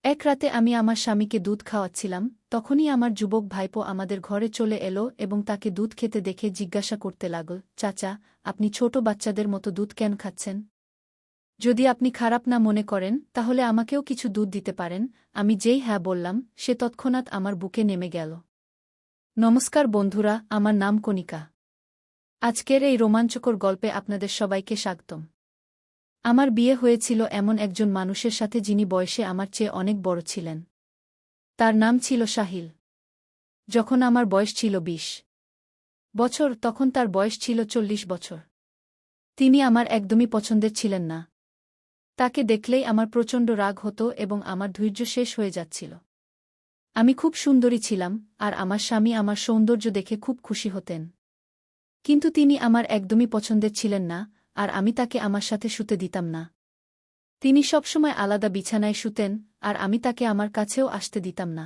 এক রাতে আমি আমার স্বামীকে দুধ খাওয়াচ্ছিলাম, তখনই আমার যুবক ভাইপো আমাদের ঘরে চলে এলো এবং তাকে দুধ খেতে দেখে জিজ্ঞাসা করতে লাগল, চাচা, আপনি ছোট বাচ্চাদের মতো দুধ কেন খাচ্ছেন? যদি আপনি খারাপ না মনে করেন তাহলে আমাকেও কিছু দুধ দিতে পারেন। আমি যেই হ্যাঁ বললাম, সে তৎক্ষণাৎ আমার বুকে নেমে গেল। নমস্কার বন্ধুরা, আমার নাম কণিকা। আজকের এই রোমাঞ্চকর গল্পে আপনাদের সবাইকে স্বাগতম। আমার বিয়ে হয়েছিল এমন একজন মানুষের সাথে যিনি বয়সে আমার চেয়ে অনেক বড় ছিলেন। তার নাম ছিল সাহিল। যখন আমার বয়স ছিল ২০ বছর, তখন তার বয়স ছিল ৪০ বছর। তিনি আমার একদমই পছন্দের ছিলেন না। তাকে দেখলেই আমার প্রচণ্ড রাগ হতো এবং আমার ধৈর্য শেষ হয়ে যাচ্ছিল। আমি খুব সুন্দরী ছিলাম, আর আমার স্বামী আমার সৌন্দর্য দেখে খুব খুশি হতেন। কিন্তু তিনি আমার একদমই পছন্দের ছিলেন না, আর আমি তাকে আমার সাথে শুতে দিতাম না। তিনি সবসময় আলাদা বিছানায় শুতেন, আর আমি তাকে আমার কাছেও আসতে দিতাম না।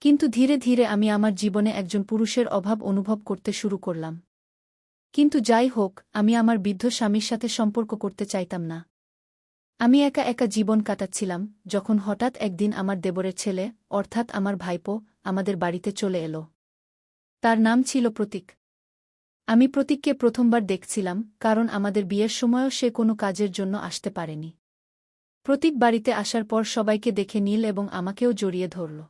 কিন্তু ধীরে ধীরে আমি আমার জীবনে একজন পুরুষের অভাব অনুভব করতে শুরু করলাম। কিন্তু যাই হোক, আমি আমার বৃদ্ধ স্বামীর সাথে সম্পর্ক করতে চাইতাম না। আমি একা একা জীবন কাটাচ্ছিলাম, যখন হঠাৎ একদিন আমার দেবরের ছেলে, অর্থাৎ আমার ভাইপো, আমাদের বাড়িতে চলে এলো। তার নাম ছিল প্রতীক। আমি প্রতীককে প্রথমবার দেখছিলাম, কারণ আমাদের বিয়ের সময়ও সে কোনো কাজের জন্য আসতে পারেনি। প্রতীক বাড়িতে আসার পর সবাইকে দেখে নীল এবং আমাকেও জড়িয়ে ধরল।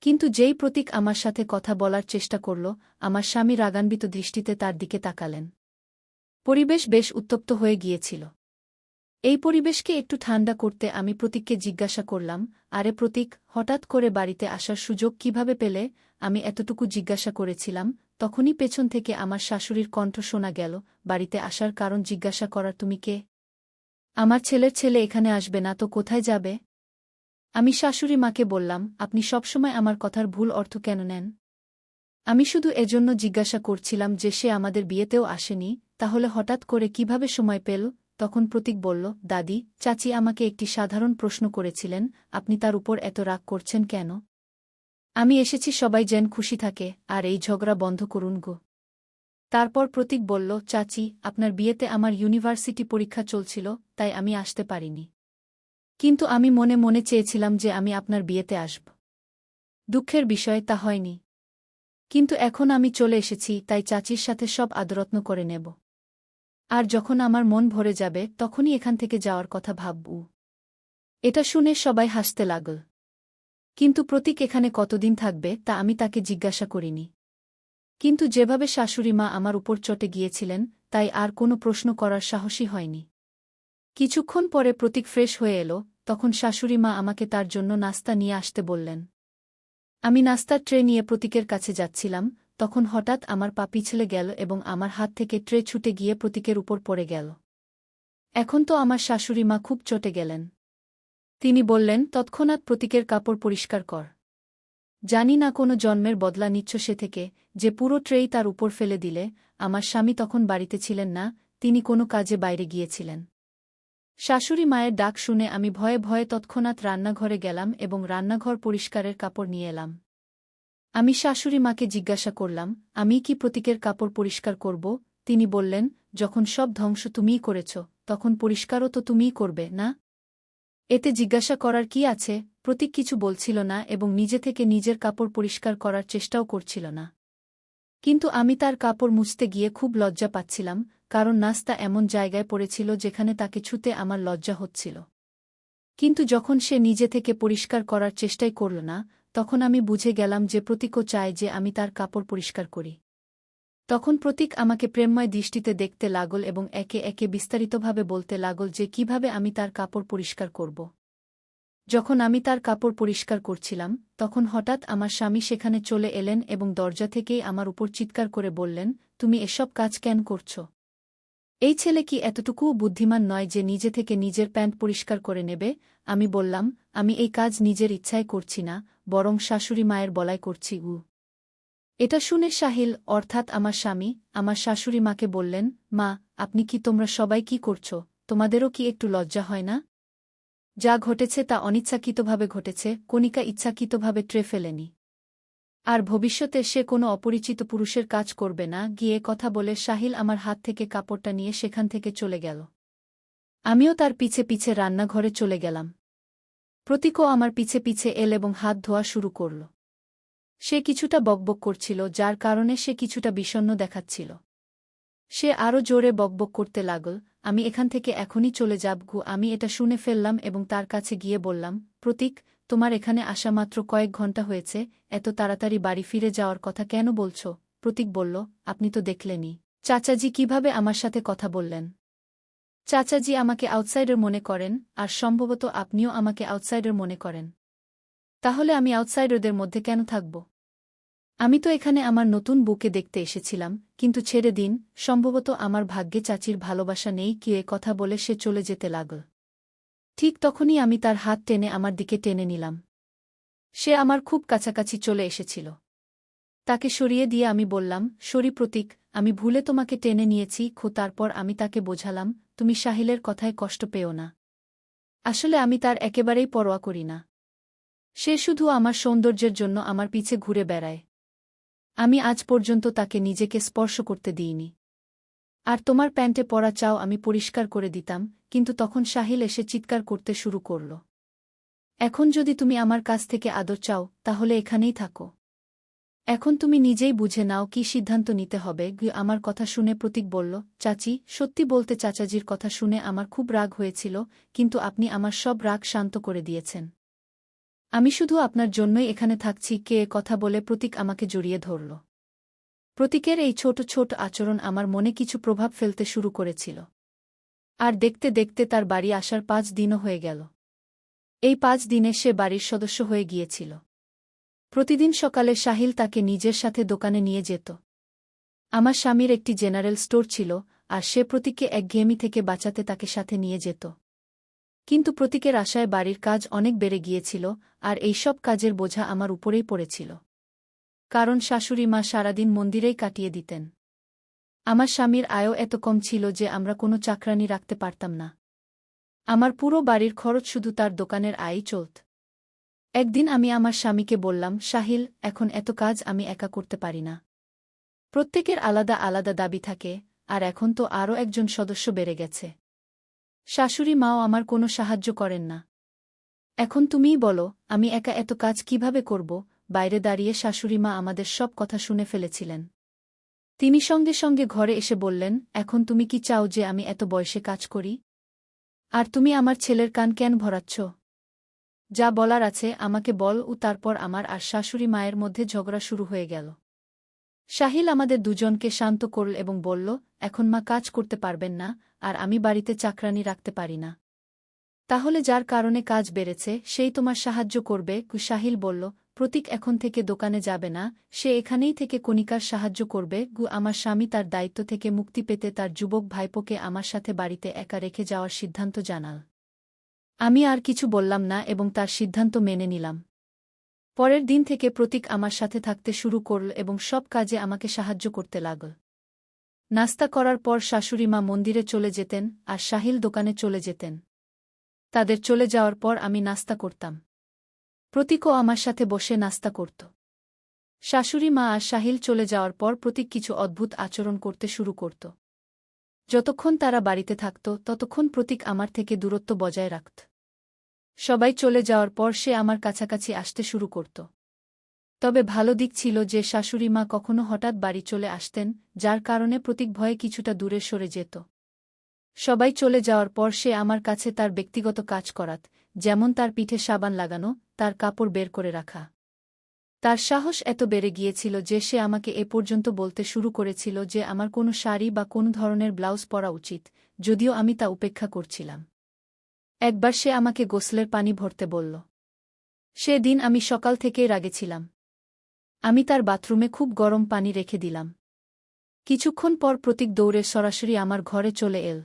কিন্তু যেই প্রতীক আমার সাথে কথা বলার চেষ্টা করল, আমার স্বামী রাগান্বিত দৃষ্টিতে তার দিকে তাকালেন। পরিবেশ বেশ উত্তপ্ত হয়ে গিয়েছিল। এই পরিবেশকে একটু ঠান্ডা করতে আমি প্রতীককে জিজ্ঞাসা করলাম, আরে প্রতীক, হঠাৎ করে বাড়িতে আসার সুযোগ কিভাবে পেলে? আমি এতটুকু জিজ্ঞাসা করেছিলাম, তখনই পেছন থেকে আমার শাশুড়ির কণ্ঠ শোনা গেল, বাড়িতে আসার কারণ জিজ্ঞাসা করার তুমি কে? আমার ছেলের ছেলে এখানে আসবে না তো কোথায় যাবে? আমি শাশুড়ি মাকে বললাম, আপনি সবসময় আমার কথার ভুল অর্থ কেন নেন? আমি শুধু এজন্য জিজ্ঞাসা করছিলাম যে সে আমাদের বিয়েতেও আসেনি, তাহলে হঠাৎ করে কিভাবে সময় পেল? তখন প্রতীক বলল, দাদি, চাচি আমাকে একটি সাধারণ প্রশ্ন করেছিলেন, আপনি তার উপর এত রাগ করছেন কেন? আমি এসেছি সবাই যেন খুশি থাকে, আর এই ঝগড়া বন্ধ করুন গো। তারপর প্রতীক বলল, চাচি, আপনার বিয়েতে আমার ইউনিভার্সিটি পরীক্ষা চলছিল, তাই আমি আসতে পারিনি। কিন্তু আমি মনে মনে চেয়েছিলাম যে আমি আপনার বিয়েতে আসব। দুঃখের বিষয় তা হয়নি। কিন্তু এখন আমি চলে এসেছি, তাই চাচির সাথে সব আদরত্ন করে নেব। আর যখন আমার মন ভরে যাবে তখনই এখান থেকে যাওয়ার কথা ভাবব। এটা শুনে সবাই হাসতে লাগল। কিন্তু প্রতীক এখানে কতদিন থাকবে তা আমি তাকে জিজ্ঞাসা করিনি। কিন্তু যেভাবে শাশুড়ি মা আমার উপর চটে গিয়েছিলেন, তাই আর কোনো প্রশ্ন করার সাহসই হয়নি। কিছুক্ষণ পরে প্রতীক ফ্রেশ হয়ে এলো, তখন শাশুড়ি মা আমাকে তার জন্য নাস্তা নিয়ে আসতে বললেন। আমি নাস্তার ট্রে নিয়ে প্রতীকের কাছে যাচ্ছিলাম, তখন হঠাৎ আমার পা পিছলে গেল এবং আমার হাত থেকে ট্রে ছুটে গিয়ে প্রতীকের উপর পড়ে গেল। এখন তো আমার শাশুড়ি মা খুব চটে গেলেন। তিনি বললেন, তৎক্ষণাৎ প্রতীকের কাপড় পরিষ্কার কর। জানি না কোনো জন্মের বদলা নিচ্ছ সে থেকে, যে পুরো ট্রেই তার উপর ফেলে দিলে। আমার স্বামী তখন বাড়িতে ছিলেন না, তিনি কোনো কাজে বাইরে গিয়েছিলেন। শাশুড়ি মায়ের ডাক শুনে আমি ভয়ে ভয়ে তৎক্ষণাৎ রান্নাঘরে গেলাম এবং রান্নাঘর পরিষ্কারের কাপড় নিয়ে এলাম। আমি শাশুড়ি মাকে জিজ্ঞাসা করলাম, আমি কি প্রতীকের কাপড় পরিষ্কার করব? তিনি বললেন, যখন সব ধ্বংস তুমিই করেছ, তখন পরিষ্কারও তো তুমিই করবে, না? এতে জিজ্ঞাসা করার কি আছে? প্রতীক কিছু বলছিল না এবং নিজে থেকে নিজের কাপড় পরিষ্কার করার চেষ্টাও করছিল না। কিন্তু আমি তার কাপড় মুছতে গিয়ে খুব লজ্জা পাচ্ছিলাম, কারণ নাস্তা এমন জায়গায় পড়েছিল যেখানে তাকে ছুঁতে আমার লজ্জা হচ্ছিল। কিন্তু যখন সে নিজে থেকে পরিষ্কার করার চেষ্টাই করল না, তখন আমি বুঝে গেলাম যে প্রতীকও চায় যে আমি তার কাপড় পরিষ্কার করি। তখন প্রতীক আমাকে প্রেমময় দৃষ্টিতে দেখতে লাগল এবং একে একে বিস্তারিতভাবে বলতে লাগল যে কিভাবে আমি তার কাপড় পরিষ্কার করব। যখন আমি তার কাপড় পরিষ্কার করছিলাম, তখন হঠাৎ আমার স্বামী সেখানে চলে এলেন এবং দরজা থেকেই আমার উপর চিৎকার করে বললেন, তুমি এসব কাজ কেন করছ? এই ছেলে কি এতটুকুও বুদ্ধিমান নয় যে নিজে থেকে নিজের প্যান্ট পরিষ্কার করে নেবে? আমি বললাম, আমি এই কাজ নিজের ইচ্ছায় করছি না, বরং শাশুড়ি মায়ের বলায় করছি। এটা শুনে সাহিল, অর্থাৎ আমার স্বামী, আমার শাশুড়ি মাকে বললেন, মা, আপনি কি, তোমরা সবাই কি করছ? তোমাদেরও কি একটু লজ্জা হয় না? যা ঘটেছে তা অনিচ্ছাকৃতভাবে ঘটেছে, কণিকা ইচ্ছাকৃতভাবে ট্রে ফেলেনি। আর ভবিষ্যতে সে কোনো অপরিচিত পুরুষের কাজ করবে না। গিয়ে কথা বলে সাহিল আমার হাত থেকে কাপড়টা নিয়ে সেখান থেকে চলে গেল। আমিও তার পিছে পিছে রান্নাঘরে চলে গেলাম। প্রতীকও আমার পিছে পিছে এল এবং হাত ধোয়া শুরু করল। সে কিছুটা বকবক করছিল, যার কারণে সে কিছুটা বিষণ্ণ দেখাচ্ছিল। সে আরও জোরে বকবক করতে লাগল, আমি এখান থেকে এখনই চলে যাব। আমি এটা শুনে ফেললাম এবং তার কাছে গিয়ে বললাম, প্রতীক, তোমার এখানে আসা মাত্র কয়েক ঘন্টা হয়েছে, এত তাড়াতাড়ি বাড়ি ফিরে যাওয়ার কথা কেন বলছ? প্রতীক বলল, আপনি তো দেখলেনই চাচাজি কিভাবে আমার সাথে কথা বললেন। চাচাজি আমাকে আউটসাইডার মনে করেন, আর সম্ভবত আপনিও আমাকে আউটসাইডার মনে করেন। তাহলে আমি আউটসাইডারদের মধ্যে কেন থাকব? আমি তো এখানে আমার নতুন বউকে দেখতে এসেছিলাম, কিন্তু ছেড়ে দিন, সম্ভবত আমার ভাগ্যে চাচির ভালোবাসা নেই। কি এ কথা বলে সে চলে যেতে লাগল। ঠিক তখনই আমি তার হাত টেনে আমার দিকে টেনে নিলাম। সে আমার খুব কাছাকাছি চলে এসেছিল। তাকে সরিয়ে দিয়ে আমি বললাম, সরি প্রতীক, আমি ভুলে তোমাকে টেনে নিয়েছি। তারপর আমি তাকে বোঝালাম, তুমি সাহিলের কথায় কষ্ট পেও না। আসলে আমি তার একেবারেই পরোয়া করি না। সে শুধু আমার সৌন্দর্যের জন্য আমার পিছে ঘুরে বেড়ায়। আমি আজ পর্যন্ত তাকে নিজেকে স্পর্শ করতে দিইনি। আর তোমার প্যান্টে পরা চাও আমি পরিষ্কার করে দিতাম, কিন্তু তখন সাহিল এসে চিৎকার করতে শুরু করল। এখন যদি তুমি আমার কাছ থেকে আদর চাও, তাহলে এখানেই থাকো। এখন তুমি নিজেই বুঝে নাও কি সিদ্ধান্ত নিতে হবে। আমার কথা শুনে প্রতীক বলল, চাচি, সত্যি বলতে চাচাজির কথা শুনে আমার খুব রাগ হয়েছিল, কিন্তু আপনি আমার সব রাগ শান্ত করে দিয়েছেন। আমি শুধু আপনার জন্যই এখানে থাকছি। কে এ কথা বলে প্রতীক আমাকে জড়িয়ে ধরল। প্রতীকের এই ছোট ছোট আচরণ আমার মনে কিছু প্রভাব ফেলতে শুরু করেছিল। আর দেখতে দেখতে তার বাড়ি আসার 5 দিনও হয়ে গেল। এই 5 দিনে সে বাড়ির সদস্য হয়ে গিয়েছিল। প্রতিদিন সকালে সাহিল তাকে নিজের সাথে দোকানে নিয়ে যেত। আমার স্বামীর একটি জেনারেল স্টোর ছিল, আর সে প্রতীককে একঘেয়েমি থেকে বাঁচাতে তাকে সাথে নিয়ে যেত। কিন্তু প্রতীকের আশায় বাড়ির কাজ অনেক বেড়ে গিয়েছিল, আর এই সব কাজের বোঝা আমার উপরেই পড়েছিল। কারণ শাশুড়ি মা সারাদিন মন্দিরেই কাটিয়ে দিতেন। আমার স্বামীর আয়ও এত কম ছিল যে আমরা কোনো চাকরানি রাখতে পারতাম না। আমার পুরো বাড়ির খরচ শুধু তার দোকানের আয়ই চলত। একদিন আমি আমার স্বামীকে বললাম, সাহিল, এখন এত কাজ আমি একা করতে পারি না। প্রত্যেকের আলাদা আলাদা দাবি থাকে, আর এখন তো আরও একজন সদস্য বেড়ে গেছে। শাশুড়ি মাও আমার কোনো সাহায্য করেন না। এখন তুমিই বলো, আমি একা এত কাজ কিভাবে করব? বাইরে দাঁড়িয়ে শাশুড়ি মা আমাদের সব কথা শুনে ফেলেছিলেন। তিনি সঙ্গে সঙ্গে ঘরে এসে বললেন, এখন তুমি কি চাও যে আমি এত বয়সে কাজ করি? আর তুমি আমার ছেলের কান কেন ভরাচ্ছ? যা বলার আছে আমাকে বল। তারপর আমার আর শাশুড়ি মায়ের মধ্যে ঝগড়া শুরু হয়ে গেল। সাহিল আমাদের দুজনকে শান্ত করল এবং বলল, এখন মা কাজ করতে পারবেন না, আর আমি বাড়িতে চাকরানি রাখতে পারি না। তাহলে যার কারণে কাজ বেড়েছে সেই তোমার সাহায্য করবে। সাহিল বলল, প্রতীক এখন থেকে দোকানে যাবে না, সে এখানেই থেকে কণিকার সাহায্য করবে। আমার স্বামী তার দায়িত্ব থেকে মুক্তি পেতে তার যুবক ভাইপোকে আমার সাথে বাড়িতে একা রেখে যাওয়ার সিদ্ধান্ত জানাল। আমি আর কিছু বললাম না এবং তার সিদ্ধান্ত মেনে নিলাম। পরের দিন থেকে প্রতীক আমার সাথে থাকতে শুরু করল এবং সব কাজে আমাকে সাহায্য করতে লাগল। নাস্তা করার পর শাশুড়ি মা মন্দিরে চলে যেতেন, আর সাহিল দোকানে চলে যেতেন। তাদের চলে যাওয়ার পর আমি নাস্তা করতাম। প্রতীকও আমার সাথে বসে নাস্তা করত। শাশুড়ি মা আর সাহিল চলে যাওয়ার পর প্রতীক কিছু অদ্ভুত আচরণ করতে শুরু করত। যতক্ষণ তারা বাড়িতে থাকত ততক্ষণ প্রতীক আমার থেকে দূরত্ব বজায় রাখত। সবাই চলে যাওয়ার পর সে আমার কাছাকাছি আসতে শুরু করত। তবে ভালো দিক ছিল যে শাশুড়ি মা কখনো হঠাৎ বাড়ি চলে আসতেন, যার কারণে প্রতীক ভয়ে কিছুটা দূরে সরে যেত। সবাই চলে যাওয়ার পর সে আমার কাছে তার ব্যক্তিগত কাজ করাত, যেমন তার পিঠে সাবান লাগানো, তার কাপড় বের করে রাখা। তার সাহস এত বেড়ে গিয়েছিল যে সে আমাকে এ পর্যন্ত বলতে শুরু করেছিল যে আমার কোনো শাড়ি বা কোনো ধরনের ব্লাউজ পরা উচিত, যদিও আমি তা উপেক্ষা করছিলাম। একবার সে আমাকে গোসলের পানি ভরতে বলল। সে দিন আমি সকাল থেকেই রাগে ছিলাম। আমি তার বাথরুমে খুব গরম পানি রেখে দিলাম। কিছুক্ষণ পর প্রতীক দৌড়ে সরাসরি আমার ঘরে চলে এল।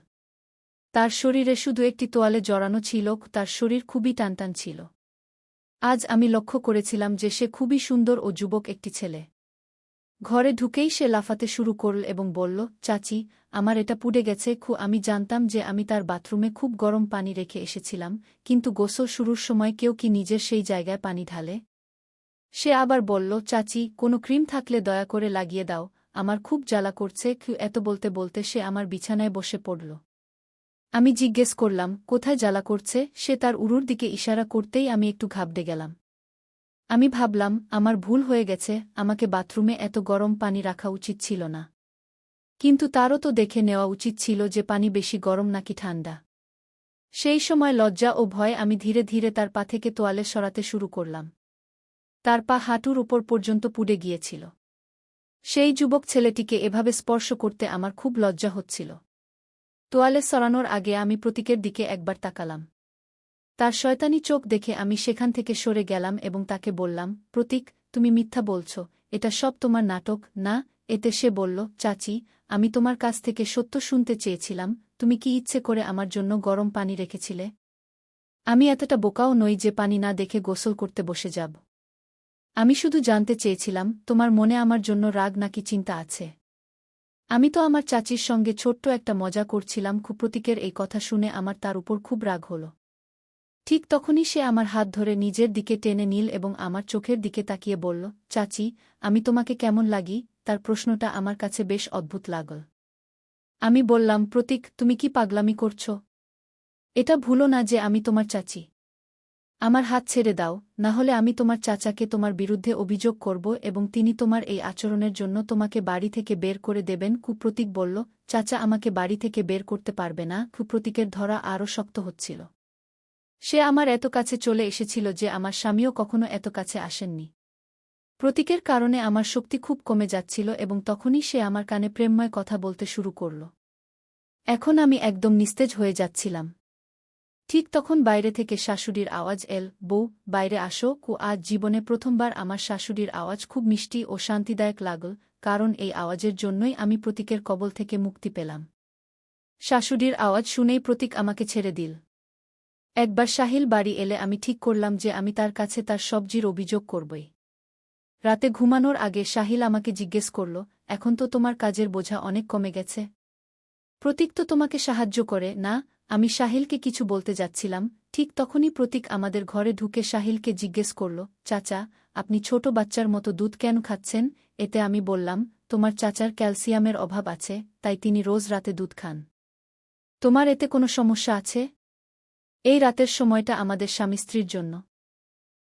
তার শরীরে শুধু একটি তোয়ালে জড়ানো ছিল, তার শরীর খুবই টানটান ছিল। আজ আমি লক্ষ্য করেছিলাম যে সে খুবই সুন্দর ও যুবক একটি ছেলে। ঘরে ঢুকেই সে লাফাতে শুরু করল এবং বলল, চাচি, আমার এটা পুড়ে গেছে। আমি জানতাম যে আমি তার বাথরুমে খুব গরম পানি রেখে এসেছিলাম, কিন্তু গোসল শুরুর সময় কেউ কি নিজের সেই জায়গায় পানি ঢালে? সে আবার বলল, চাচি, কোনো ক্রিম থাকলে দয়া করে লাগিয়ে দাও, আমার খুব জ্বালা করছে। এত বলতে বলতে সে আমার বিছানায় বসে পড়ল। আমি জিজ্ঞেস করলাম, কোথায় জ্বালা করছে? সে তার উরুর দিকে ইশারা করতেই আমি একটু ঘাবড়ে গেলাম। আমি ভাবলাম, আমার ভুল হয়ে গেছে, আমাকে বাথরুমে এত গরম পানি রাখা উচিত ছিল না। কিন্তু তারও তো দেখে নেওয়া উচিত ছিল যে পানি বেশি গরম নাকি ঠান্ডা। সেই সময় লজ্জা ও ভয়ে আমি ধীরে ধীরে তার পা থেকে তোয়ালে সরাতে শুরু করলাম। তার পা হাঁটুর উপর পর্যন্ত পুড়ে গিয়েছিল। সেই যুবক ছেলেটিকে এভাবে স্পর্শ করতে আমার খুব লজ্জা হচ্ছিল। তোয়ালে সরানোর আগে আমি প্রতীকের দিকে একবার তাকালাম। তার শয়তানি চোখ দেখে আমি সেখান থেকে সরে গেলাম এবং তাকে বললাম, প্রতীক, তুমি মিথ্যা বলছ, এটা সব তোমার নাটক, না? এতে সে বলল, চাচি, আমি তোমার কাছ থেকে সত্য শুনতে চেয়েছিলাম, তুমি কি ইচ্ছে করে আমার জন্য গরম পানি রেখেছিলে? আমি এতটা বোকাও নই যে পানি না দেখে গোসল করতে বসে যাব। আমি শুধু জানতে চেয়েছিলাম, তোমার মনে আমার জন্য রাগ নাকি চিন্তা আছে। আমি তো আমার চাচির সঙ্গে ছোট্ট একটা মজা করছিলাম। প্রতীকের এই কথা শুনে আমার তার উপর খুব রাগ হল। ঠিক তখনই সে আমার হাত ধরে নিজের দিকে টেনে নিল এবং আমার চোখের দিকে তাকিয়ে বলল, চাচি, আমি তোমাকে কেমন লাগি? তার প্রশ্নটা আমার কাছে বেশ অদ্ভুত লাগল। আমি বললাম, প্রতীক, তুমি কি পাগলামি করছ? এটা ভুলো না যে আমি তোমার চাচি। আমার হাত ছেড়ে দাও, না হলে আমি তোমার চাচাকে তোমার বিরুদ্ধে অভিযোগ করব এবং তিনি তোমার এই আচরণের জন্য তোমাকে বাড়ি থেকে বের করে দেবেন। প্রতীক বলল, চাচা আমাকে বাড়ি থেকে বের করতে পারবে না। প্রতীকের ধরা আরও শক্ত হচ্ছিল। সে আমার এত কাছে চলে এসেছিল যে আমার স্বামীও কখনো এত কাছে আসেননি। প্রতীকের কারণে আমার শক্তি খুব কমে যাচ্ছিল এবং তখনই সে আমার কানে প্রেমময় কথা বলতে শুরু করল। এখন আমি একদম নিস্তেজ হয়ে যাচ্ছিলাম। ঠিক তখন বাইরে থেকে শাশুড়ির আওয়াজ এল, বউ, বাইরে আসো। আজ জীবনে প্রথমবার আমার শাশুড়ির আওয়াজ খুব মিষ্টি ও শান্তিদায়ক লাগল, কারণ এই আওয়াজের জন্যই আমি প্রতীকের কবল থেকে মুক্তি পেলাম। শাশুড়ির আওয়াজ শুনেই প্রতীক আমাকে ছেড়ে দিল। একবার সাহিল বাড়ি এলে আমি ঠিক করলাম যে আমি তার কাছে তার সবজির অভিযোগ করবই। রাতে ঘুমানোর আগে সাহিল আমাকে জিজ্ঞেস করল, এখন তো তোমার কাজের বোঝা অনেক কমে গেছে। প্রতীক তো তোমাকে সাহায্য করে না? আমি সাহিলকে কিছু বলতে যাচ্ছিলাম, ঠিক তখনই প্রতীক আমাদের ঘরে ঢুকে সাহিলকে জিজ্ঞেস করল, চাচা, আপনি ছোট বাচ্চার মতো দুধ কেন খাচ্ছেন? এতে আমি বললাম, তোমার চাচার ক্যালসিয়ামের অভাব আছে, তাই তিনি রোজ রাতে দুধ খান। তোমার এতে কোনো সমস্যা আছে? এই রাতের সময়টা আমাদের স্বামী স্ত্রীর জন্য।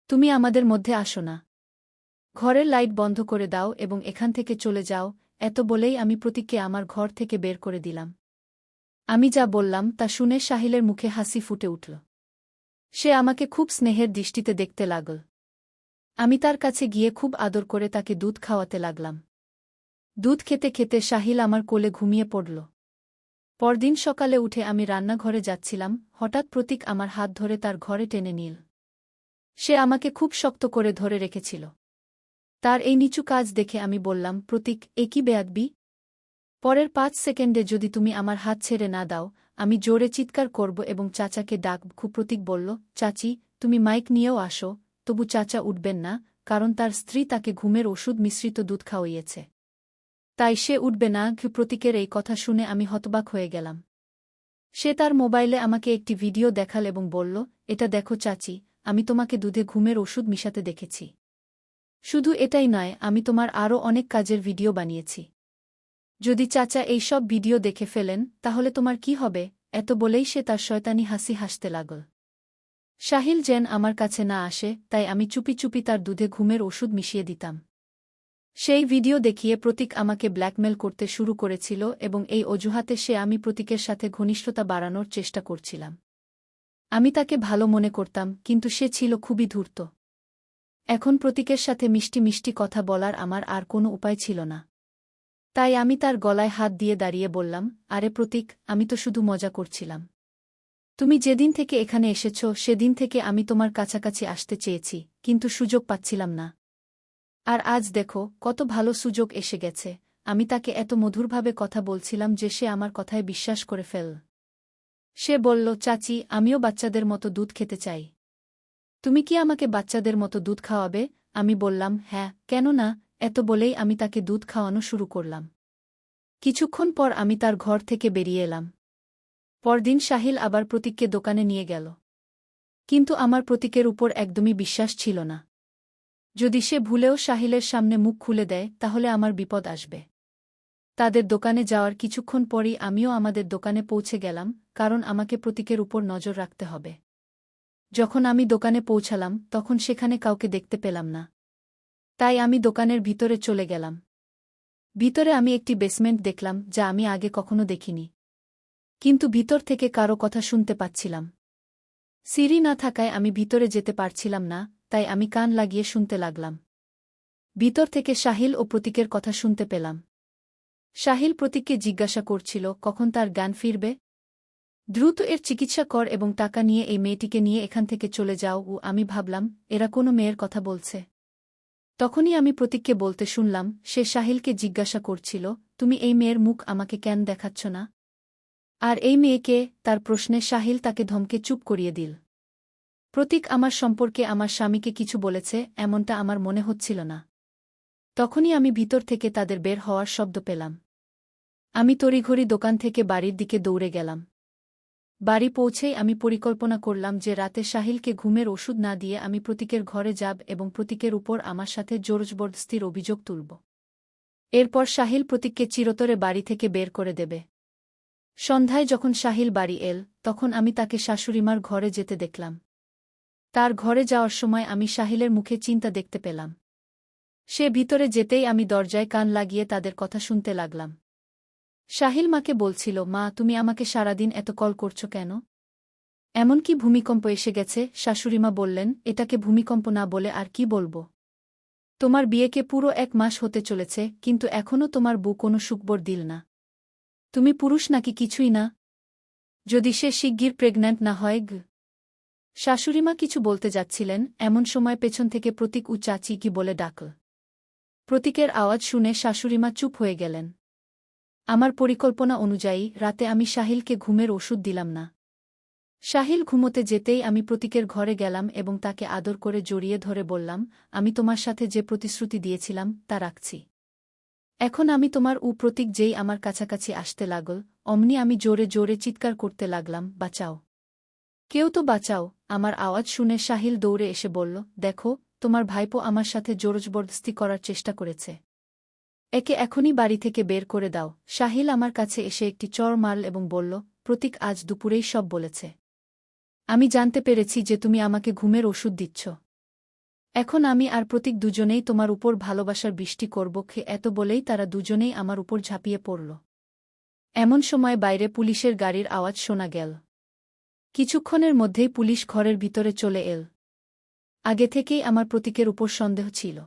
তুমি আমাদের মধ্যে আসো না। ঘরের লাইট বন্ধ করে দাও এবং এখান থেকে চলে যাও। এত বলেই আমি প্রতীককে আমার ঘর থেকে বের করে দিলাম। আমি যা বললাম তা শুনে সাহিলের মুখে হাসি ফুটে উঠল। সে আমাকে খুব স্নেহের দৃষ্টিতে দেখতে লাগল। আমি তার কাছে গিয়ে খুব আদর করে তাকে দুধ খাওয়াতে লাগলাম। দুধ খেতে খেতে সাহিল আমার কোলে ঘুমিয়ে পড়ল। পরদিন সকালে উঠে আমি রান্নাঘরে যাচ্ছিলাম, হঠাৎ প্রতীক আমার হাত ধরে তার ঘরে টেনে নিল। সে আমাকে খুব শক্ত করে ধরে রেখেছিল। তার এই নিচু কাজ দেখে আমি বললাম, প্রতীক, এ কি বেয়াদবি? পরের 5 সেকেন্ডে যদি তুমি আমার হাত ছেড়ে না দাও, আমি জোরে চিৎকার করব এবং চাচাকে ডাকব। প্রতীক বলল, চাচি, তুমি মাইক নিয়েও আসো। তবু চাচা উঠবেন না, কারণ তার স্ত্রী তাকে ঘুমের ওষুধ মিশ্রিত দুধ খাওয়িয়েছে। তাই সে উঠবে না। প্রতীকের এই কথা শুনে আমি হতবাক হয়ে গেলাম। সে তার মোবাইলে আমাকে একটি ভিডিও দেখাল এবং বলল, এটা দেখো চাচি, আমি তোমাকে দুধে ঘুমের ওষুধ মিশাতে দেখেছি। শুধু এটাই নয়, আমি তোমার আরও অনেক কাজের ভিডিও বানিয়েছি। যদি চাচা এই সব ভিডিও দেখে ফেলেন, তাহলে তোমার কি হবে? এত বলেই সে তার শয়তানি হাসি হাসতে লাগল। সাহিল যেন আমার কাছে না আসে, তাই আমি চুপি চুপি তার দুধে ঘুমের ওষুধ মিশিয়ে দিতাম। সেই ভিডিও দেখিয়ে প্রতীক আমাকে ব্ল্যাকমেল করতে শুরু করেছিল এবং এই অজুহাতে আমি প্রতীকের সাথে ঘনিষ্ঠতা বাড়ানোর চেষ্টা করছিলাম। আমি তাকে ভালো মনে করতাম, কিন্তু সে ছিল খুবই ধূর্ত। এখন প্রতীকের সাথে মিষ্টি মিষ্টি কথা বলার আমার আর কোনো উপায় ছিল না। তাই আমি তার গলায় হাত দিয়ে দাঁড়িয়ে বললাম, আরে প্রতীক, আমি তো শুধু মজা করছিলাম। তুমি যেদিন থেকে এখানে এসেছ সেদিন থেকে আমি তোমার কাছাকাছি আসতে চেয়েছি, কিন্তু সুযোগ পাচ্ছিলাম না। আর আজ দেখো, কত ভালো সুযোগ এসে গেছে। আমি তাকে এত মধুরভাবে কথা বলছিলাম যে সে আমার কথায় বিশ্বাস করে ফেল। সে বলল, চাচি, আমিও বাচ্চাদের মতো দুধ খেতে চাই। তুমি কি আমাকে বাচ্চাদের মতো দুধ খাওয়াবে? আমি বললাম, হ্যাঁ, কেন না। এত বলেই আমি তাকে দুধ খাওয়ানো শুরু করলাম। কিছুক্ষণ পর আমি তার ঘর থেকে বেরিয়ে এলাম। পরদিন সাহিল আবার প্রতীককে দোকানে নিয়ে গেল। কিন্তু আমার প্রতীকের উপর একদমই বিশ্বাস ছিল না। যদি সে ভুলেও সাহিলের সামনে মুখ খুলে দেয়, তাহলে আমার বিপদ আসবে। তাদের দোকানে যাওয়ার কিছুক্ষণ পরই আমিও আমাদের দোকানে পৌঁছে গেলাম। কারণ আমাকে প্রতীকের উপর নজর রাখতে হবে। যখন আমি দোকানে পৌঁছালাম তখন সেখানে কাউকে দেখতে পেলাম না। তাই আমি দোকানের ভিতরে চলে গেলাম। ভিতরে আমি একটি বেসমেন্ট দেখলাম যা আমি আগে কখনো দেখিনি। কিন্তু ভিতর থেকে কারো কথা শুনতে পাচ্ছিলাম। সিঁড়ি না থাকায় আমি ভিতরে যেতে পারছিলাম না, তাই আমি কান লাগিয়ে শুনতে লাগলাম। ভিতর থেকে সাহিল ও প্রতীকের কথা শুনতে পেলাম। সাহিল প্রতীককে জিজ্ঞাসা করছিল কখন তার জ্ঞান ফিরবে। দ্রুত এর চিকিৎসা কর এবং টাকা নিয়ে এই মেয়েটিকে নিয়ে এখান থেকে চলে যাও। ও আমি ভাবলাম এরা কোনো মেয়ের কথা বলছে। তখনই আমি প্রতীককে বলতে শুনলাম সে সাহিলকে জিজ্ঞাসা করছিল, তুমি এই মেয়ের মুখ আমাকে কেন দেখাচ্ছ না? আর এই মেয়েকে? তার প্রশ্নে সাহিল তাকে ধমকে চুপ করিয়ে দিল। প্রতীক আমার সম্পর্কে আমার স্বামীকে কিছু বলেছে এমনটা আমার মনে হচ্ছিল না। তখনই আমি ভিতর থেকে তাদের বের হওয়ার শব্দ পেলাম। আমি তড়িঘড়ি দোকান থেকে বাড়ির দিকে দৌড়ে গেলাম। বাড়ি পৌঁছেই আমি পরিকল্পনা করলাম যে রাতে সাহিলকে ঘুমের ওষুধ না দিয়ে আমি প্রতীকের ঘরে যাব এবং প্রতীকের উপর আমার সাথে জোরজবরদস্তির অভিযোগ তুলব। এরপর সাহিল প্রতীককে চিরতরে বাড়ি থেকে বের করে দেবে। সন্ধ্যায় যখন সাহিল বাড়ি এল তখন আমি তাকে শাশুড়িমার ঘরে যেতে দেখলাম। তার ঘরে যাওয়ার সময় আমি সাহিলের মুখে চিন্তা দেখতে পেলাম। সে ভিতরে যেতেই আমি দরজায় কান লাগিয়ে তাদের কথা শুনতে লাগলাম। সাহিল মাকে বলছিল, মা তুমি আমাকে সারাদিন এত কল করছো কেন? এমনকি ভূমিকম্প এসে গেছে। শাশুড়িমা বললেন, এটাকে ভূমিকম্প না বলে আর কি বলবো? তোমার বিয়েকে পুরো 1 মাস হতে চলেছে কিন্তু এখনও তোমার বউ কোনো সুখবর দিল না। তুমি পুরুষ নাকি কিছুই না? যদি সে শিগগির প্রেগন্যান্ট না হয় শাশুড়িমা কিছু বলতে যাচ্ছিলেন এমন সময় পেছন থেকে প্রতীক ও চাচি কি বলে ডাকল। প্রতীকের আওয়াজ শুনে শাশুড়িমা চুপ হয়ে গেলেন। আমার পরিকল্পনা অনুযায়ী রাতে আমি সাহিলকে ঘুমের ওষুধ দিলাম না। সাহিল ঘুমোতে যেতেই আমি প্রতীকের ঘরে গেলাম এবং তাকে আদর করে জড়িয়ে ধরে বললাম, আমি তোমার সাথে যে প্রতিশ্রুতি দিয়েছিলাম তা রাখছি। এখন আমি তোমার। প্রতীক যেই আমার কাছাকাছি আসতে লাগল অমনি আমি জোরে জোরে চিৎকার করতে লাগলাম, বাঁচাও, কেউ তো বাঁচাও। আমার আওয়াজ শুনে সাহিল দৌড়ে এসে বলল, দেখো তোমার ভাইপো আমার সাথে জোরজবরদস্তি করার চেষ্টা করেছে। একে এখনই বাড়ি থেকে বের করে দাও। সাহিল আমার কাছে এসে একটি চড় মারল এবং বলল, প্রতীক আজ দুপুরেই সব বলেছে। আমি জানতে পেরেছি যে তুমি আমাকে ঘুমের ওষুধ দিচ্ছ। এখন আমি আর প্রতীক দুজনেই তোমার উপর ভালোবাসার বৃষ্টি করব। এত বলেই তারা দুজনেই আমার উপর ঝাঁপিয়ে পড়ল। এমন সময় বাইরে পুলিশের গাড়ির আওয়াজ শোনা গেল। কিছুক্ষণের মধ্যেই পুলিশ ঘরের ভিতরে চলে এল। আগে থেকেই আমার প্রতীকের উপর সন্দেহ ছিল।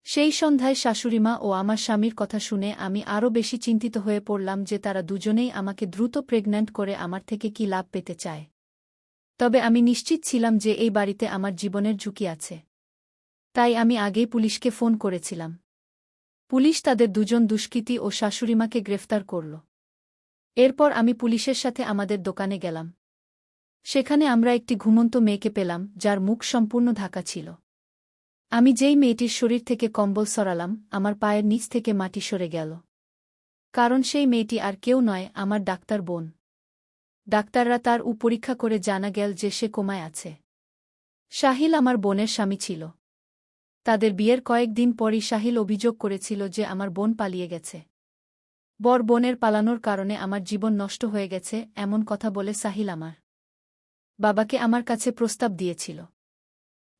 সেই সন্ধ্যায় শাশুড়িমা ও আমার স্বামীর কথা শুনে আমি আরও বেশি চিন্তিত হয়ে পড়লাম যে তারা দুজনেই আমাকে দ্রুত প্রেগন্যান্ট করে আমার থেকে কি লাভ পেতে চায়। তবে আমি নিশ্চিত ছিলাম যে এই বাড়িতে আমার জীবনের ঝুঁকি আছে। তাই আমি আগেই পুলিশকে ফোন করেছিলাম। পুলিশ তাদের দুজন দুষ্কৃতী ও শাশুড়িমাকে গ্রেফতার করল। এরপর আমি পুলিশের সাথে আমাদের দোকানে গেলাম। সেখানে আমরা একটি ঘুমন্ত মেয়েকে পেলাম যার মুখ সম্পূর্ণ ঢাকা ছিল। আমি যেই মেয়েটির শরীর থেকে কম্বল সরালাম আমার পায়ের নিচ থেকে মাটি সরে গেল। কারণ সেই মেয়েটি আর কেউ নয়, আমার ডাক্তার বোন। ডাক্তাররা তার পরীক্ষা করে জানা গেল যে সে কোমায় আছে। সাহিল আমার বোনের স্বামী ছিল। তাদের বিয়ের কয়েকদিন পরই সাহিল অভিযোগ করেছিল যে আমার বোন পালিয়ে গেছে। বর বোনের পালানোর কারণে আমার জীবন নষ্ট হয়ে গেছে এমন কথা বলে সাহিল আমার বাবাকে আমার কাছে প্রস্তাব দিয়েছিল।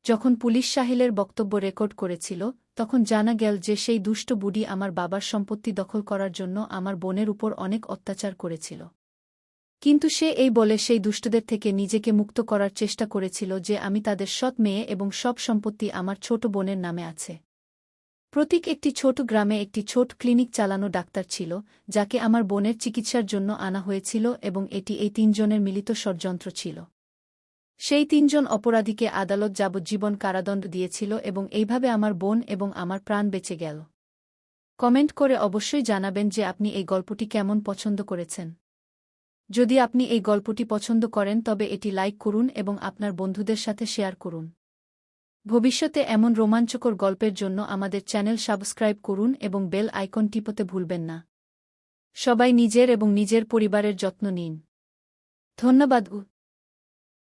যখন পুলিশ সাহিলের বক্তব্য রেকর্ড করেছিল তখন জানা গেল যে সেই দুষ্ট বুড়ি আমার বাবার সম্পত্তি দখল করার জন্য আমার বোনের উপর অনেক অত্যাচার করেছিল। কিন্তু সে এই বলে সেই দুষ্টদের থেকে নিজেকে মুক্ত করার চেষ্টা করেছিল যে আমি তাদের সৎ মেয়ে এবং সব সম্পত্তি আমার ছোট বোনের নামে আছে। প্রতীক একটি ছোট গ্রামে একটি ছোট ক্লিনিক চালানো ডাক্তার ছিল যাকে আমার বোনের চিকিৎসার জন্য আনা হয়েছিল এবং এটি এই 3 জনের মিলিত ষড়যন্ত্র ছিল। সেই 3 জন অপরাধীকে আদালত যাবজ্জীবন কারাদণ্ড দিয়েছিল এবং এইভাবে আমার বোন এবং আমার প্রাণ বেঁচে গেল। কমেন্ট করে অবশ্যই জানাবেন যে আপনি এই গল্পটি কেমন পছন্দ করেছেন। যদি আপনি এই গল্পটি পছন্দ করেন তবে এটি লাইক করুন এবং আপনার বন্ধুদের সাথে শেয়ার করুন। ভবিষ্যতে এমন রোমাঞ্চকর গল্পের জন্য আমাদের চ্যানেল সাবস্ক্রাইব করুন এবং বেল আইকন টিপতে ভুলবেন না। সবাই নিজের এবং নিজের পরিবারের যত্ন নিন। ধন্যবাদ।